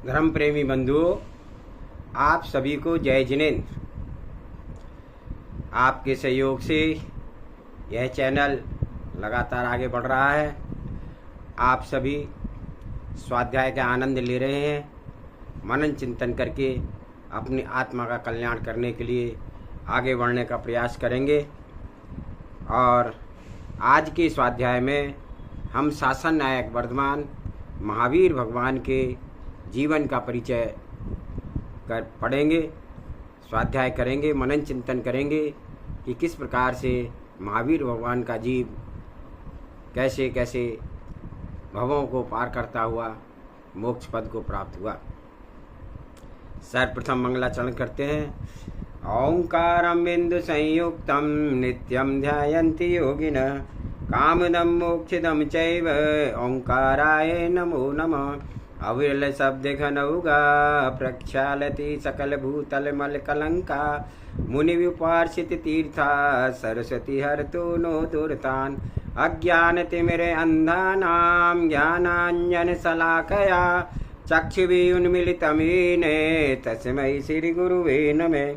धर्म प्रेमी बंधुओं, आप सभी को जय जिनेंद्र। आपके सहयोग से यह चैनल लगातार आगे बढ़ रहा है। आप सभी स्वाध्याय का आनंद ले रहे हैं, मनन चिंतन करके अपनी आत्मा का कल्याण करने के लिए आगे बढ़ने का प्रयास करेंगे। और आज के स्वाध्याय में हम शासन नायक वर्धमान महावीर भगवान के जीवन का परिचय कर पढ़ेंगे, स्वाध्याय करेंगे, मनन चिंतन करेंगे कि किस प्रकार से महावीर भगवान का जीव कैसे कैसे भवों को पार करता हुआ मोक्ष पद को प्राप्त हुआ। सर्वप्रथम मंगलाचरण करते हैं। ओंकारं बिंदु संयुक्तं नित्यं ध्यायन्ति योगिनः कामदं मोक्षदं चैव ओंकाराय नमो नमः। अविरल शब्द घनौगा प्रक्षालति सकल भूतल मल कलंका मुनि विपार्षित तीर्था सरस्वती हरतु नो दुर्तान अज्ञान तिमिरे अंधानां ज्ञानांजन शलाकया चक्षुषी उन्मीलितं येन तस्मै श्री गुरुवे नमः।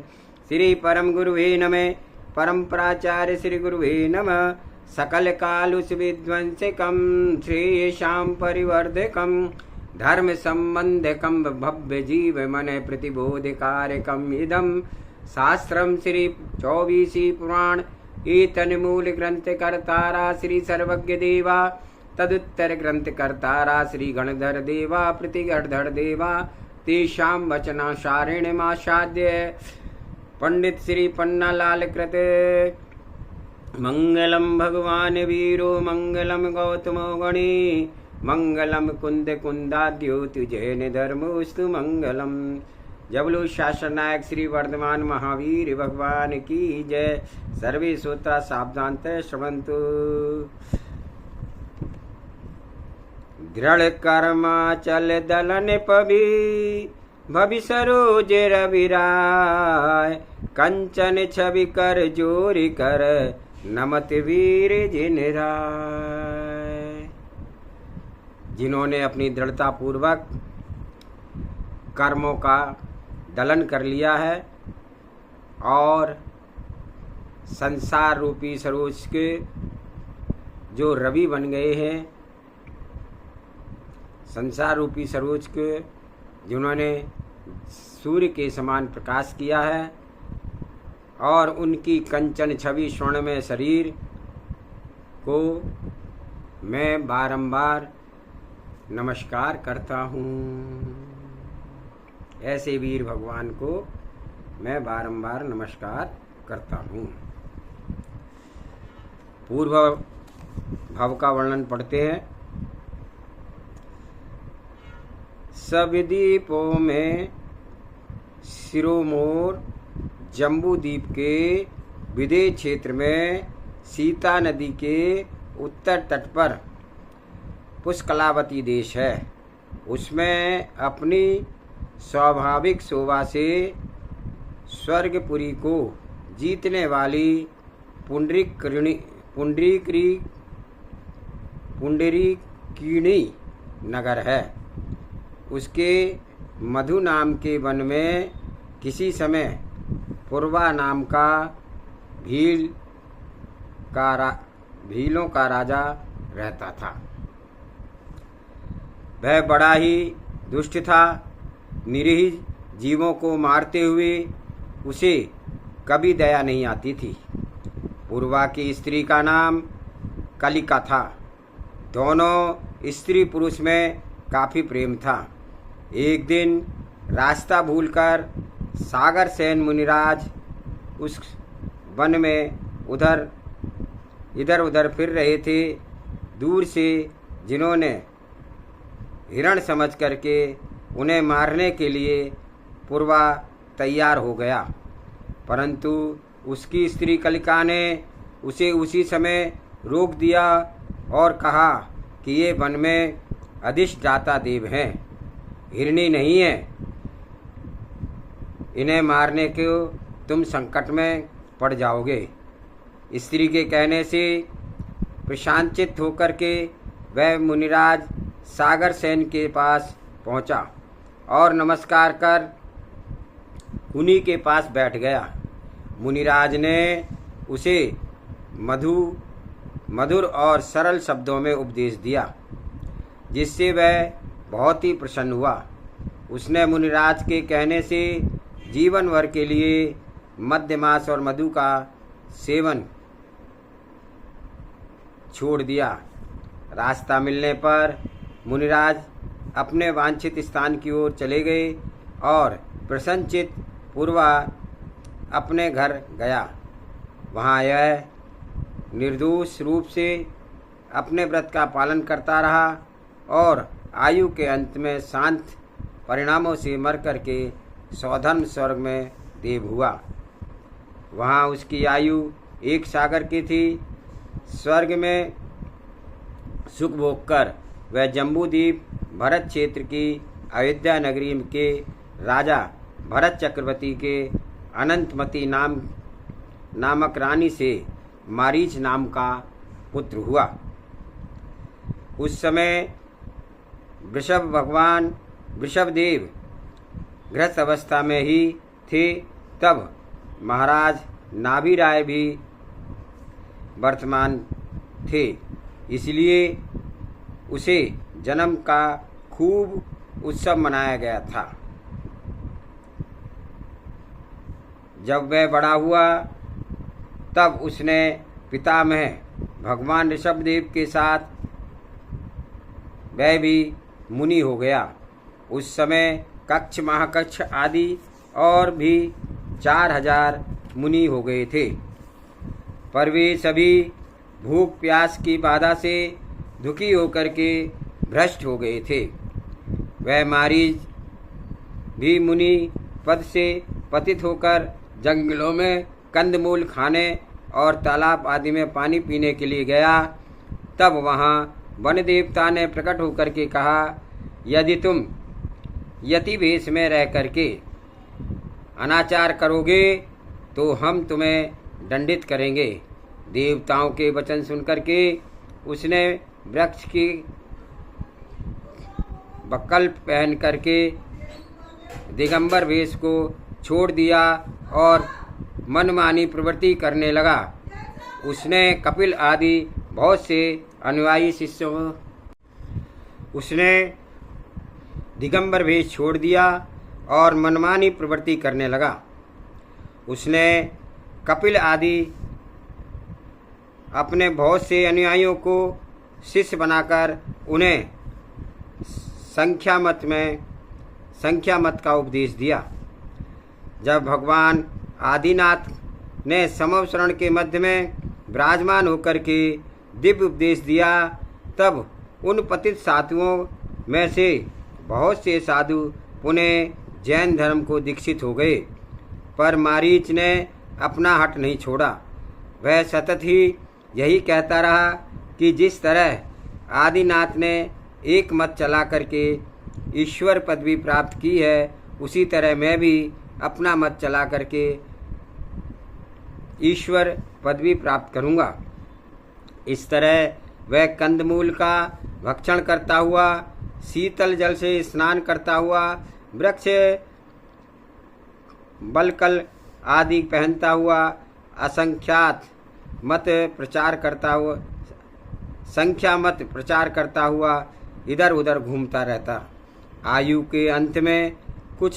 श्री परम गुरुवे नमः। परम प्राचार्य श्री गुरुवे नमः। सकल कालुष विध्वंसकं श्रेयसां परिवर्धकं धर्म संबंधकं भव्य जीव मन प्रतिबोधकारकम् इदं शास्त्रं श्री 24 पुराण एतन्मूल ग्रंथ कर्तारा श्री सर्वज्ञ देवा तदुत्तर ग्रंथ कर्तारा श्री गणधर देवा प्रतिगणधर देवा तेषां वचनासारिणमासाद्य पंडित श्री पन्नालाल कृत मंगलम भगवान वीरो मंगलम गौतमो गणी मंगलम कुंद कुंदाद्योति जैन धर्मोस्तु मंगलम। जबलु शासन नायक श्री वर्धमान महावीर भगवान की जय। सर्वे श्रोता सावधानतः श्रवन्तु। दृढ़ कर्माचल दलन पवि भवि सरोज रविराय कंचन छवि कर जोरि कर नमत वीर जिन राय। जिन्होंने अपनी दृढ़ता पूर्वक कर्मों का दलन कर लिया है और संसार रूपी सरोज के जो रवि बन गए हैं, संसार रूपी सरोज के जिन्होंने सूर्य के समान प्रकाश किया है और उनकी कंचन छवि स्वर्ण में शरीर को मैं बारंबार नमस्कार करता हूँ। ऐसे वीर भगवान को मैं बारंबार नमस्कार करता हूँ। पूर्व भाव का वर्णन पढ़ते हैं। सब द्वीपों में सिरोमोर जम्बू द्वीप के विदेह क्षेत्र में सीता नदी के उत्तर तट पर पुष्कलावती देश है। उसमें अपनी स्वाभाविक शोभा से स्वर्गपुरी को जीतने वाली पुंडरीकिणी नगर है। उसके मधु नाम के वन में किसी समय पूर्वा नाम का भीलों का राजा रहता था। वह बड़ा ही दुष्ट था। निरीह जीवों को मारते हुए उसे कभी दया नहीं आती थी। पूर्वा की स्त्री का नाम कलिका था। दोनों स्त्री पुरुष में काफ़ी प्रेम था। एक दिन रास्ता भूलकर सागर सेन मुनिराज उस वन में इधर उधर फिर रहे थे। दूर से जिन्होंने हिरण समझ करके उन्हें मारने के लिए पूर्वा तैयार हो गया, परंतु उसकी स्त्री कलिका ने उसे उसी समय रोक दिया और कहा कि ये वन में अधिष्ठाता देव हैं, हिरणी नहीं है। इन्हें मारने को तुम संकट में पड़ जाओगे। स्त्री के कहने से प्रशांचित होकर के वह मुनिराज सागर सेन के पास पहुंचा और नमस्कार कर उन्हीं के पास बैठ गया। मुनिराज ने उसे मधुर और सरल शब्दों में उपदेश दिया, जिससे वह बहुत ही प्रसन्न हुआ। उसने मुनिराज के कहने से जीवन भर के लिए मद्य मांस और मधु का सेवन छोड़ दिया। रास्ता मिलने पर मुनिराज अपने वांछित स्थान की ओर चले गए और प्रसन्नचित पूर्वा अपने घर गया। वहाँ यह निर्दोष रूप से अपने व्रत का पालन करता रहा और आयु के अंत में शांत परिणामों से मर करके स्वधर्म स्वर्ग में देव हुआ। वहाँ उसकी आयु 1 सागर की थी। स्वर्ग में सुख भोग कर वह जम्बूद्वीप भरत क्षेत्र की अयोध्या नगरी के राजा भरत चक्रवर्ती के अनंतमती नामक रानी से मारीच नाम का पुत्र हुआ। उस समय वृषभदेव गृहस्थ अवस्था में ही थे। तब महाराज नाभि राय भी वर्तमान थे, इसलिए उसे जन्म का खूब उत्सव मनाया गया था। जब वह बड़ा हुआ तब उसने पितामह भगवान ऋषभदेव के साथ वह भी मुनि हो गया। उस समय कक्ष महाकक्ष आदि और भी 4000 मुनि हो गए थे, पर वे सभी भूख प्यास की बाधा से दुखी होकर के भ्रष्ट हो गए थे। वह मारीच भी मुनि पद से पतित होकर जंगलों में कंदमूल खाने और तालाब आदि में पानी पीने के लिए गया। तब वहाँ वन देवता ने प्रकट होकर के कहा, यदि तुम यति भेष में रह करके अनाचार करोगे तो हम तुम्हें दंडित करेंगे। देवताओं के वचन सुनकर के उसने वृक्ष की वकल्प पहन करके दिगंबर वेश को छोड़ दिया और मनमानी प्रवृत्ति करने लगा। उसने कपिल आदि बहुत से अनुयायी शिष्यों उसने दिगंबर वेश छोड़ दिया और मनमानी प्रवृत्ति करने लगा। उसने कपिल आदि अपने बहुत से अनुयायियों को शिष्य बनाकर उन्हें संख्या मत का उपदेश दिया। जब भगवान आदिनाथ ने समवसरण के मध्य में विराजमान होकर के दिव्य उपदेश दिया, तब उन पतित साधुओं में से बहुत से साधु पुनः जैन धर्म को दीक्षित हो गए। पर मारीच ने अपना हट नहीं छोड़ा। वह सतत ही यही कहता रहा कि जिस तरह आदिनाथ ने एक मत चला करके ईश्वर पदवी प्राप्त की है, उसी तरह मैं भी अपना मत चला करके ईश्वर पदवी प्राप्त करूँगा। इस तरह वह कंदमूल का भक्षण करता हुआ, शीतल जल से स्नान करता हुआ, वृक्ष बलकल आदि पहनता हुआ, असंख्यात मत प्रचार करता हुआ इधर उधर घूमता रहता। आयु के अंत में कुछ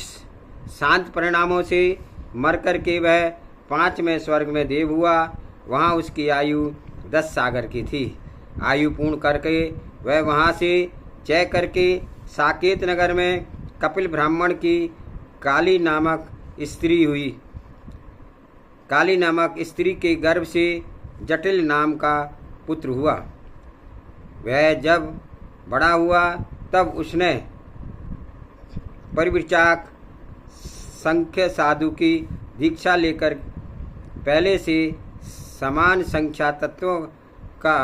शांत परिणामों से मर कर के वह 5वें स्वर्ग में देव हुआ। वहाँ उसकी आयु 10 सागर की थी। आयु पूर्ण करके वह वहाँ से जय करके साकेत नगर में कपिल ब्राह्मण की काली नामक स्त्री के गर्भ से जटिल नाम का पुत्र हुआ। वह जब बड़ा हुआ तब उसने परिव्राजक संख्य साधु की दीक्षा लेकर पहले से समान संख्या तत्वों का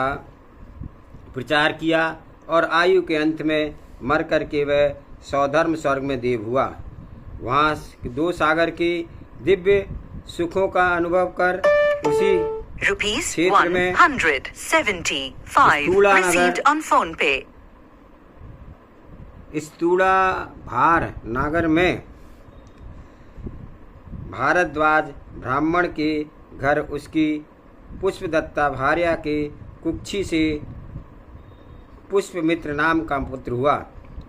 प्रचार किया और आयु के अंत में मर करके वह स्वधर्म स्वर्ग में देव हुआ। वहाँ 2 सागर की दिव्य सुखों का अनुभव कर उसी क्षेत्र में 175 received on phone pay। स्तूड़ा भार नागर में भारद्वाज ब्राह्मण के घर उसकी पुष्पदत्ता भार्या के कुक्षी से पुष्पमित्र नाम का पुत्र हुआ।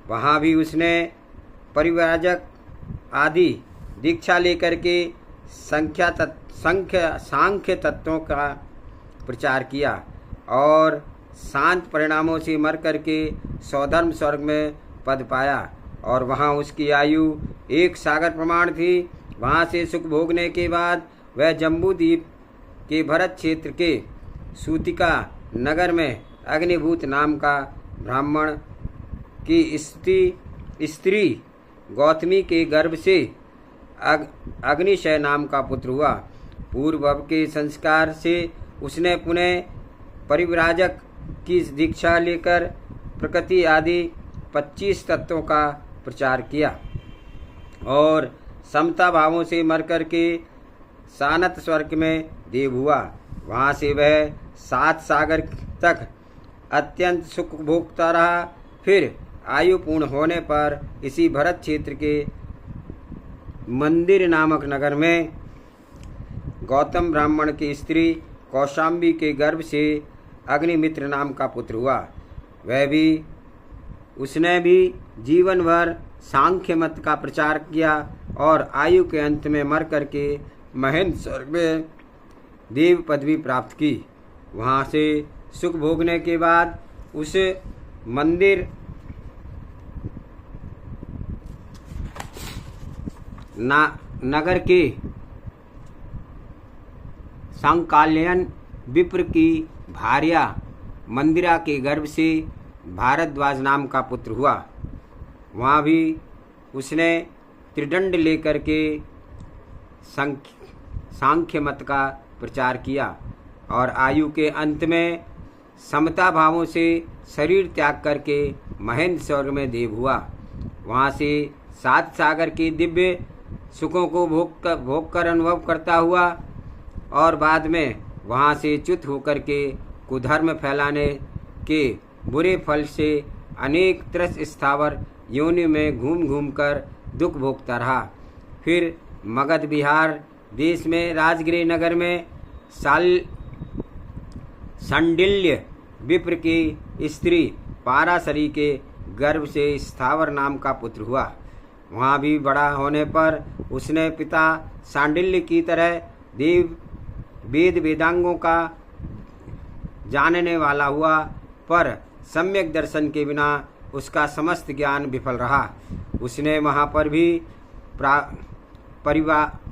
वहाँ भी उसने परिव्राजक आदि दीक्षा लेकर के सांख्य तत्वों का प्रचार किया और शांत परिणामों से मर करके सौधर्म स्वर्ग में पद पाया और वहाँ उसकी आयु 1 सागर प्रमाण थी। वहाँ से सुख भोगने के बाद वह जम्बूद्वीप के भरत क्षेत्र के सूतिका नगर में अग्निभूत नाम का ब्राह्मण की स्त्री गौतमी के गर्भ से अग्निशय नाम का पुत्र हुआ। पूर्व के संस्कार से उसने पुनः परिव्राजक की दीक्षा लेकर प्रकृति आदि 25 तत्वों का प्रचार किया और समता भावों से मर कर के सानत स्वर्ग में देव हुआ। वहाँ से वह 7 सागर तक अत्यंत सुख भोगता रहा। फिर आयु पूर्ण होने पर इसी भरत क्षेत्र के मंदिर नामक नगर में गौतम ब्राह्मण की स्त्री कौशाम्बी के गर्भ से अग्निमित्र नाम का पुत्र हुआ। उसने भी जीवन भर सांख्य मत का प्रचार किया और आयु के अंत में मर करके महेंद्र स्वर्ग में देव पदवी प्राप्त की। वहाँ से सुख भोगने के बाद उस मंदिर नगर के संकालयन विप्र की भार्या मंदिरा के गर्भ से भारद्वाज नाम का पुत्र हुआ। वहाँ भी उसने त्रिदंड लेकर के सांख्य मत का प्रचार किया और आयु के अंत में समता भावों से शरीर त्याग करके महेंद्र स्वर्ग में देव हुआ। वहाँ से 7 सागर के दिव्य सुखों को भोग कर अनुभव करता हुआ और बाद में वहाँ से च्युत होकर के कुधर्म फैलाने के बुरे फल से अनेक त्रस स्थावर योनि में घूम घूम कर दुख भोगता रहा। फिर मगध बिहार देश में राजगिरी नगर में सांडिल्य विप्र की स्त्री पाराशरी के गर्भ से स्थावर नाम का पुत्र हुआ। वहाँ भी बड़ा होने पर उसने पिता सांडिल्य की तरह वेद वेदांगों का जानने वाला हुआ, पर सम्यक दर्शन के बिना उसका समस्त ज्ञान विफल रहा। उसने वहाँ पर भी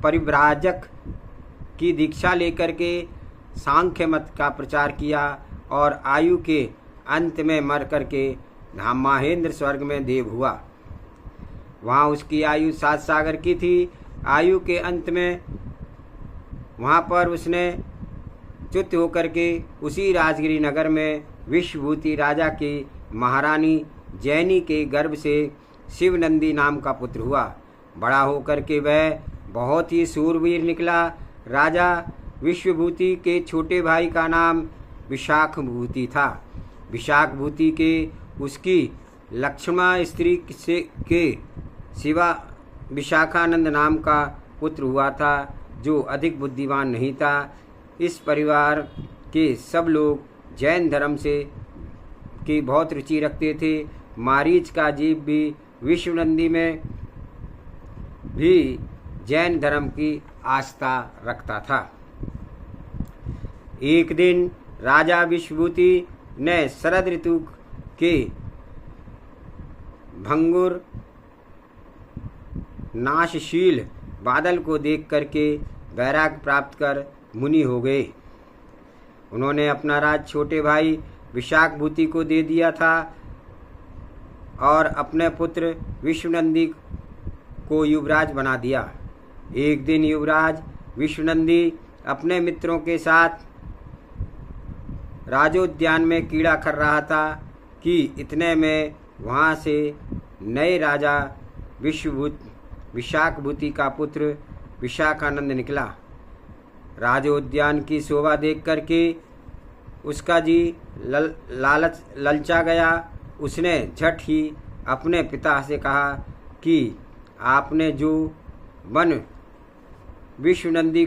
परिव्राजक की दीक्षा लेकर के सांख्य मत का प्रचार किया और आयु के अंत में मर करके महेंद्र स्वर्ग में देव हुआ। वहाँ उसकी आयु 7 सागर की थी। आयु के अंत में वहाँ पर उसने च्युत होकर के उसी राजगिरी नगर में विश्वभूति राजा की महारानी जैनी के गर्भ से शिवनंदी नाम का पुत्र हुआ। बड़ा होकर के वह बहुत ही सूरवीर निकला। राजा विश्वभूति के छोटे भाई का नाम विशाखभूति था। विशाखभूति के उसकी लक्ष्मणा स्त्री के सिवा विशाखानंद नाम का पुत्र हुआ था, जो अधिक बुद्धिमान नहीं था। इस परिवार के सब लोग जैन धर्म से की बहुत रुचि रखते थे। मारीच का जीव भी विश्वनंदी में भी जैन धर्म की आस्था रखता था। एक दिन राजा विश्वभूति ने शरद ऋतु के भंगुर नाशशील बादल को देख करके वैराग्य प्राप्त कर मुनि हो गए। उन्होंने अपना राज छोटे भाई विशाखभूति को दे दिया था और अपने पुत्र विश्वनंदी को युवराज बना दिया। एक दिन युवराज विश्वनंदी अपने मित्रों के साथ राजोद्यान में कीड़ा कर रहा था कि इतने में वहाँ से नए राजा विशाखभूति का पुत्र विशाखानंद निकला। राजोद्यान की शोभा देख करके उसका जी ललचा गया। उसने झट ही अपने पिता से कहा कि आपने जो वन विश्वनंदी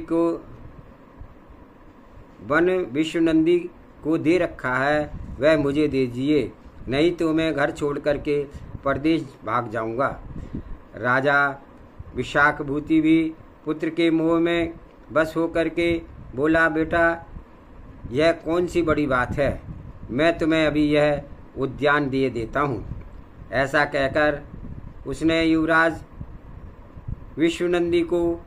को दे रखा है वह मुझे दे दीजिए, नहीं तो मैं घर छोड़ करके परदेश भाग जाऊंगा। राजा विशाखभूति भी पुत्र के मोह में बस होकर के बोला, बेटा यह कौन सी बड़ी बात है, मैं तुम्हें अभी यह उद्यान दिए देता हूँ। ऐसा कहकर उसने युवराज विश्वनंदी को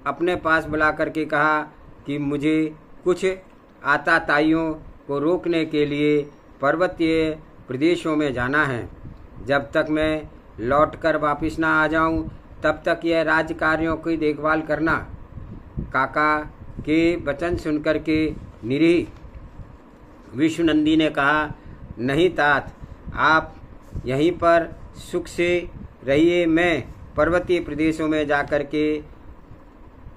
अपने पास बुला करके कहा कि मुझे कुछ आताताइयों को रोकने के लिए पर्वतीय प्रदेशों में जाना है। जब तक मैं लौटकर वापस ना आ जाऊं तब तक यह राज्य कार्यों की देखभाल करना। काका के वचन सुनकर के निरीह विश्वनंदी ने कहा, नहीं तात, आप यहीं पर सुख से रहिए, मैं पर्वतीय प्रदेशों में जाकर के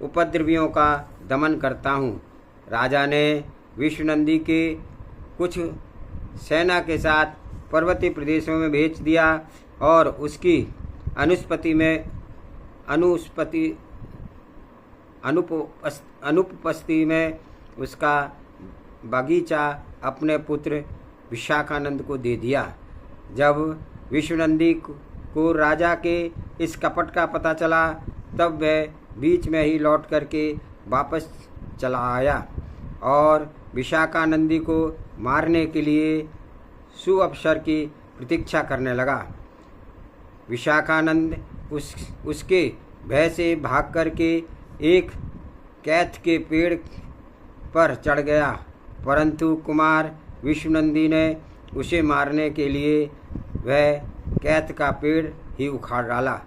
उपद्रवियों का दमन करता हूँ। राजा ने विश्वनंदी के कुछ सेना के साथ पर्वतीय प्रदेशों में भेज दिया और उसकी अनुपस्थिति में उसका बगीचा अपने पुत्र विशाखानंद को दे दिया। जब विश्वनंदी को राजा के इस कपट का पता चला तब वह बीच में ही लौट करके वापस चला आया और विशाखानंदी को मारने के लिए सुअवसर की प्रतीक्षा करने लगा। विशाखानंद उसके भय से भाग करके एक कैथ के पेड़ पर चढ़ गया, परंतु कुमार विश्वनंदी ने उसे मारने के लिए वह कैथ का पेड़ ही उखाड़ डाला।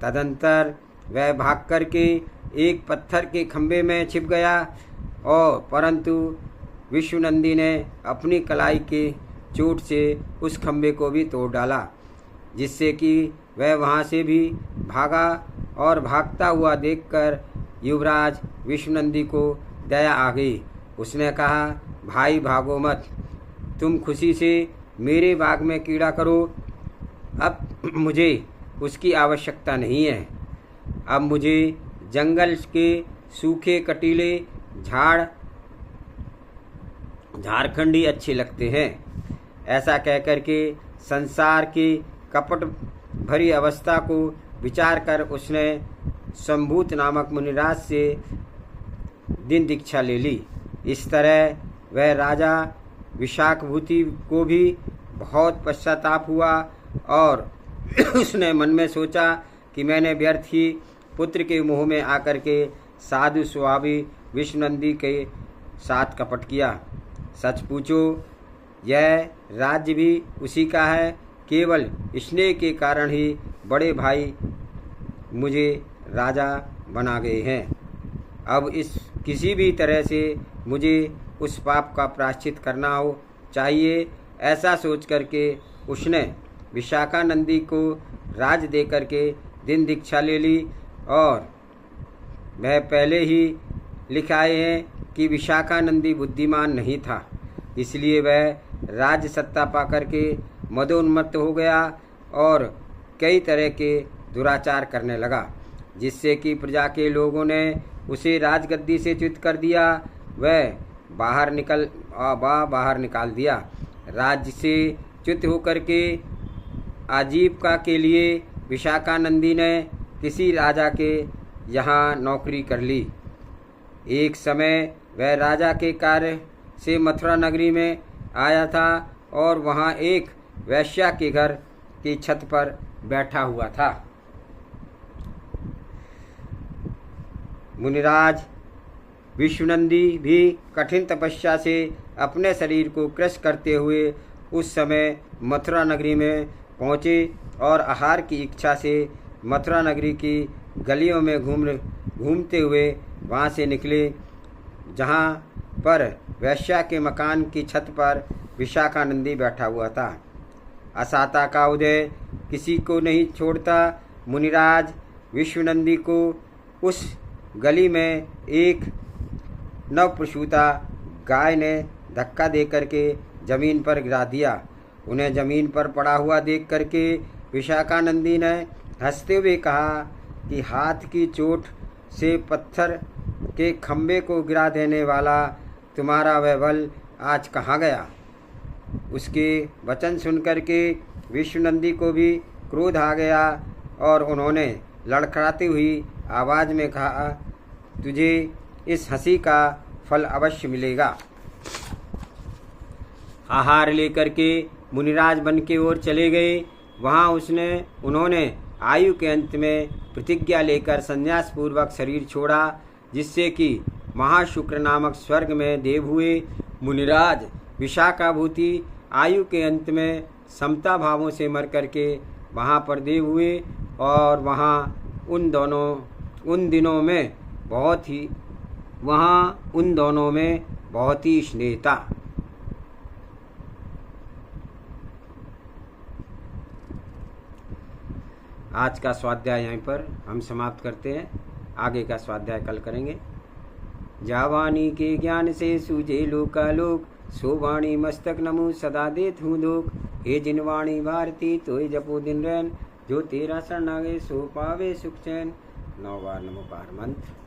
तदंतर वह भाग करके एक पत्थर के खंभे में छिप गया और परंतु विश्वनंदी ने अपनी कलाई के चोट से उस खंभे को भी तोड़ डाला, जिससे कि वह वहाँ से भी भागा और भागता हुआ देखकर युवराज विश्वनंदी को दया आ गई। उसने कहा, भाई भागो मत, तुम खुशी से मेरे बाग में कीड़ा करो, अब मुझे उसकी आवश्यकता नहीं है। अब मुझे जंगल के सूखे कटीले झारखंडी अच्छे लगते हैं। ऐसा कहकर के संसार की कपट भरी अवस्था को विचार कर उसने संभूत नामक मुनिराज से दिन दीक्षा ले ली। इस तरह वह राजा विशाखभूति को भी बहुत पश्चाताप हुआ और उसने मन में सोचा कि मैंने व्यर्थ ही पुत्र के मुँह में आकर के साधु स्वभावी विश्वनंदी के साथ कपट किया। सच पूछो यह राज्य भी उसी का है, केवल स्नेह के कारण ही बड़े भाई मुझे राजा बना गए हैं। अब इस किसी भी तरह से मुझे उस पाप का प्रायश्चित करना हो चाहिए। ऐसा सोच करके उसने विशाखानंदी को राज दे करके दिन दीक्षा ले ली और वह पहले ही लिखाए हैं कि विशाखानंदी बुद्धिमान नहीं था, इसलिए वह राज्य सत्ता पाकर के मदोन्मत्त हो गया और कई तरह के दुराचार करने लगा, जिससे कि प्रजा के लोगों ने उसे राजगद्दी से च्युत कर दिया। वह बाहर निकाल दिया। राज्य से च्युत होकर के आजीविका के लिए विशाखानंदी ने किसी राजा के यहाँ नौकरी कर ली। एक समय वह राजा के कार्य से मथुरा नगरी में आया था और वहाँ एक वैश्या के घर की छत पर बैठा हुआ था। मुनिराज विश्वनंदी भी कठिन तपस्या से अपने शरीर को कृश करते हुए उस समय मथुरा नगरी में पहुँचे और आहार की इच्छा से मथुरा नगरी की गलियों में घूमते हुए वहाँ से निकले, जहाँ पर वैश्या के मकान की छत पर विशाखानंदी बैठा हुआ था। असाता का उदय किसी को नहीं छोड़ता। मुनिराज विश्वनंदी को उस गली में एक नवप्रसूता गाय ने धक्का दे करके जमीन पर गिरा दिया उन्हें जमीन पर पड़ा हुआ देख करके विशाखानंदी ने हंसते हुए कहा कि हाथ की चोट से पत्थर के खंबे को गिरा देने वाला तुम्हारा वह बल आज कहाँ गया। उसके वचन सुनकर के विश्वनंदी को भी क्रोध आ गया और उन्होंने लड़खड़ाती हुई आवाज़ में कहा, तुझे इस हंसी का फल अवश्य मिलेगा। आहार लेकर के मुनिराज वन की ओर चले गए। वहाँ उन्होंने आयु के अंत में प्रतिज्ञा लेकर संन्यास पूर्वक शरीर छोड़ा, जिससे कि महाशुक्र नामक स्वर्ग में देव हुए। मुनिराज विशाखाभूति आयु के अंत में समता भावों से मर करके वहाँ पर देव हुए और वहाँ उन दिनों में बहुत ही स्नेह था। आज का स्वाध्याय यहीं पर हम समाप्त करते हैं। आगे का स्वाध्याय कल करेंगे। जावानी के ज्ञान से सूझे लोकालोक, सो वाणी मस्तक नमो सदा देत हूँ लोक। हे जिनवाणी भारती तोय जपो दिन रैन, जो तेरा शरण आगे सो पावे सुख चैन। 9 बार नमो पार मंत्र।